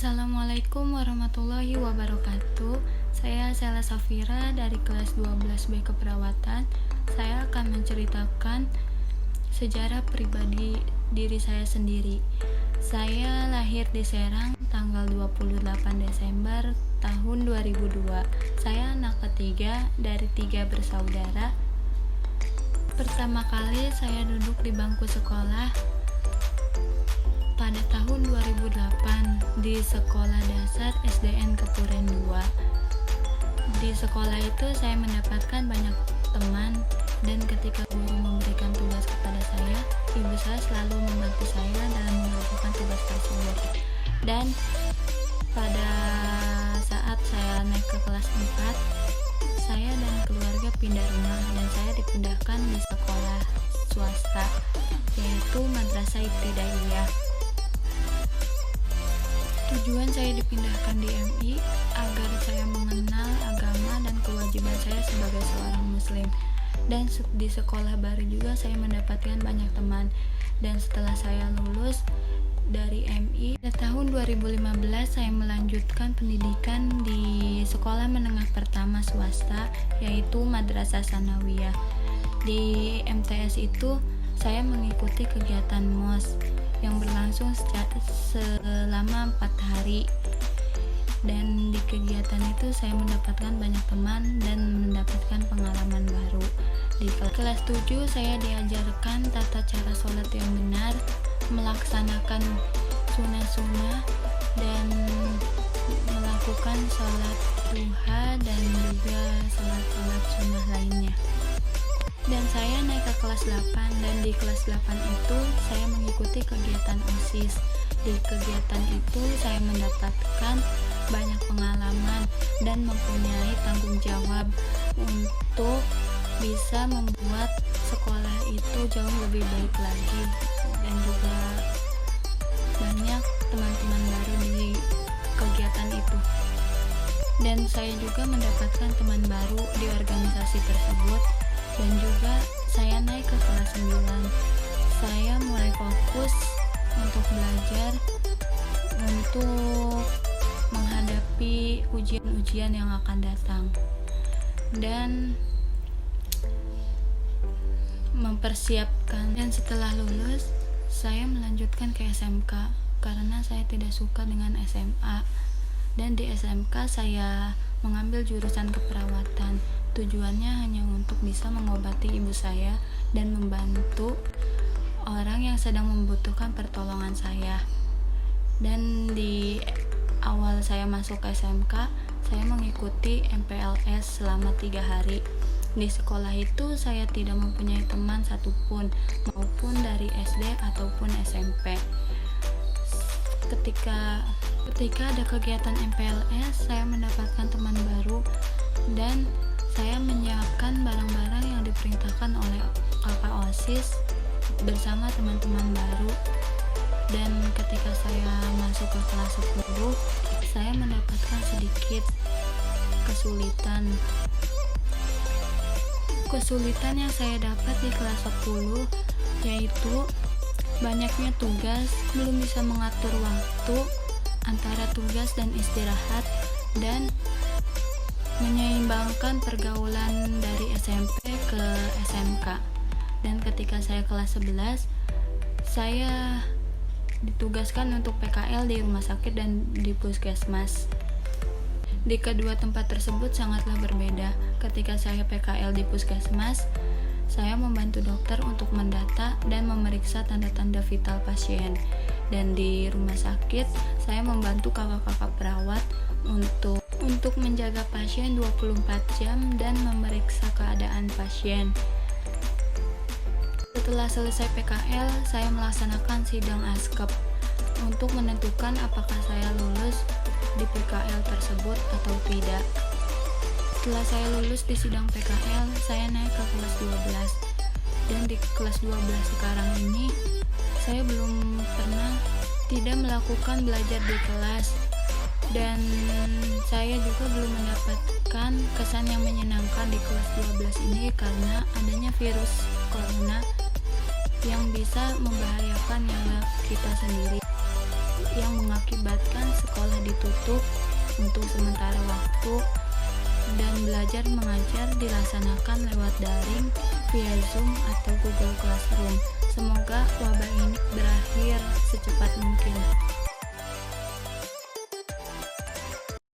Assalamualaikum warahmatullahi wabarakatuh. Saya Sela Safira dari kelas 12B Keperawatan. Saya akan menceritakan sejarah pribadi diri saya sendiri. Saya lahir di Serang tanggal 28 Desember tahun 2002. Saya anak ketiga dari 3 bersaudara. Pertama kali saya duduk di bangku sekolah pada tahun 2008 di Sekolah Dasar SDN Kepuren 2. Di sekolah itu saya mendapatkan banyak teman, dan ketika guru memberikan tugas kepada saya, ibu saya selalu membantu saya dalam mengerjakan tugas tersebut. Dan pada saat saya naik ke kelas 4, saya dan keluarga pindah rumah dan saya dipindahkan di sekolah swasta, yaitu Madrasah Ibtidaiyah. Tujuan saya dipindahkan di MI agar saya mengenal agama dan kewajiban saya sebagai seorang muslim. Dan di sekolah baru juga saya mendapatkan banyak teman. Dan setelah saya lulus dari MI, pada tahun 2015 saya melanjutkan pendidikan di sekolah menengah pertama swasta, yaitu Madrasah Sanawiyah. Di MTS itu saya mengikuti kegiatan MOS yang berlangsung selama 4 hari, dan di kegiatan itu saya mendapatkan banyak teman dan mendapatkan pengalaman baru. Di kelas 7 saya diajarkan tata cara sholat yang benar, melaksanakan sunnah-sunnah, dan melakukan sholat duha dan juga sholat sunnah lainnya. Dan saya naik ke kelas 8, dan di kelas 8 itu saya mengikuti kegiatan OSIS. Di kegiatan itu saya mendapatkan banyak pengalaman dan mempunyai tanggung jawab untuk bisa membuat sekolah itu jauh lebih baik lagi, dan juga banyak teman-teman baru di kegiatan itu. Dan saya juga mendapatkan teman baru di organisasi tersebut. Dan juga saya naik ke kelas 9. Saya mulai fokus untuk belajar untuk menghadapi ujian-ujian yang akan datang, dan mempersiapkan. Dan setelah lulus, saya melanjutkan ke SMK karena saya tidak suka dengan SMA. Dan di SMK saya mengambil jurusan keperawatan. Tujuannya hanya untuk bisa mengobati ibu saya dan membantu orang yang sedang membutuhkan pertolongan saya. Dan di awal saya masuk ke SMK, saya mengikuti MPLS selama 3 hari. Di sekolah itu saya tidak mempunyai teman satupun, maupun dari SD ataupun SMP. Ketika ada kegiatan MPLS, saya mendapatkan teman baru, dan saya menyiapkan barang-barang yang diperintahkan oleh kakak OSIS bersama teman-teman baru. Dan ketika saya masuk ke kelas 10, saya mendapatkan sedikit kesulitan yang saya dapat di kelas 10, yaitu banyaknya tugas, belum bisa mengatur waktu antara tugas dan istirahat, dan menyeimbangkan pergaulan dari SMP ke SMK. Dan ketika saya kelas 11, saya ditugaskan untuk PKL di rumah sakit dan di puskesmas. Di kedua tempat tersebut sangatlah berbeda. Ketika saya PKL di puskesmas, saya membantu dokter untuk mendata dan memeriksa tanda-tanda vital pasien. Dan di rumah sakit, saya membantu kakak-kakak perawat untuk menjaga pasien 24 jam dan memeriksa keadaan pasien. Setelah selesai PKL, saya melaksanakan sidang ASKEP untuk menentukan apakah saya lulus di PKL tersebut atau tidak. Setelah saya lulus di sidang PKL, saya naik ke kelas 12. Dan di kelas 12 sekarang ini, saya belum pernah tidak melakukan belajar di kelas. Dan saya juga belum mendapatkan kesan yang menyenangkan di kelas 12 ini karena adanya virus corona yang bisa membahayakan nyawa kita sendiri, yang mengakibatkan sekolah ditutup untuk sementara waktu dan belajar mengajar dilaksanakan lewat daring via Zoom atau Google Classroom. Semoga wabah ini berakhir secepat mungkin.